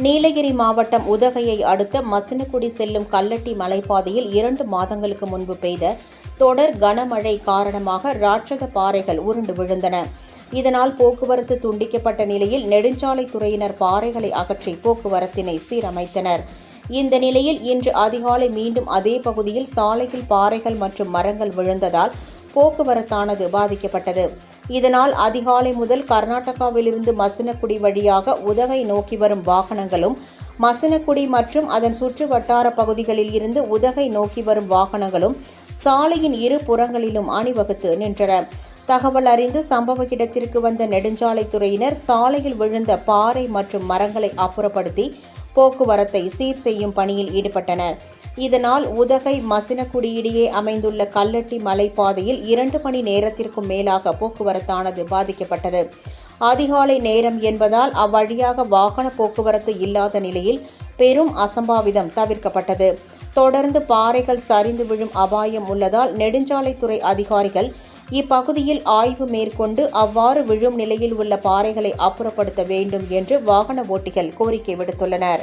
நீலகிரி மாவட்டம் உதகையை அடுத்த மசினகுடி செல்லும் கல்லட்டி மலைப்பாதையில் 2 மாதங்களுக்கு முன்பு பெய்த தொடர் கனமழை காரணமாக ராட்சத பாறைகள் உருண்டு விழுந்தன. இதனால் போக்குவரத்து துண்டிக்கப்பட்ட நிலையில் நெடுஞ்சாலைத்துறையினர் பாறைகளை அகற்றி போக்குவரத்தினை சீரமைத்தனர். இந்த நிலையில் இன்று அதிகாலை மீண்டும் அதே பகுதியில் சாலையில் பாறைகள் மற்றும் மரங்கள் விழுந்ததால் போக்குவரத்தானது பாதிக்கப்பட்டது. இதனால் அதிகாலை முதல் கர்நாடகாவிலிருந்து மசினகுடி வழியாக உதகை நோக்கி வரும் வாகனங்களும், மசினகுடி மற்றும் அதன் சுற்று வட்டார பகுதிகளில் இருந்து உதகை நோக்கி வரும் வாகனங்களும் சாலையின் இரு புறங்களிலும் அணிவகுத்து நின்றன. தகவல் அறிந்து சம்பவ இடத்திற்கு வந்த நெடுஞ்சாலைத்துறையினர் சாலையில் விழுந்த பாறை மற்றும் மரங்களை அப்புறப்படுத்தி போக்குவரத்தை சீர் செய்யும் பணியில் ஈடுபட்டனர். இதனால் உதகை மசினகுடி இடையே அமைந்துள்ள கல்லட்டி மலைப்பாதையில் 2 மணி நேரத்திற்கும் மேலாக போக்குவரத்தானது பாதிக்கப்பட்டது. அதிகாலை நேரம் என்பதால் அவ்வழியாக வாகன போக்குவரத்து இல்லாத நிலையில் பெரும் அசம்பாவிதம் தவிர்க்கப்பட்டது. தொடர்ந்து பாறைகள் சரிந்து விழும் அபாயம் உள்ளதால் நெடுஞ்சாலைத்துறை அதிகாரிகள் இப்பகுதியில் ஆய்வு மேற்கொண்டு அவ்வாறு விழும் நிலையில் உள்ள பாறைகளை அப்புறப்படுத்த வேண்டும் என்று வாகன ஓட்டிகள் கோரிக்கை விடுத்துள்ளனர்.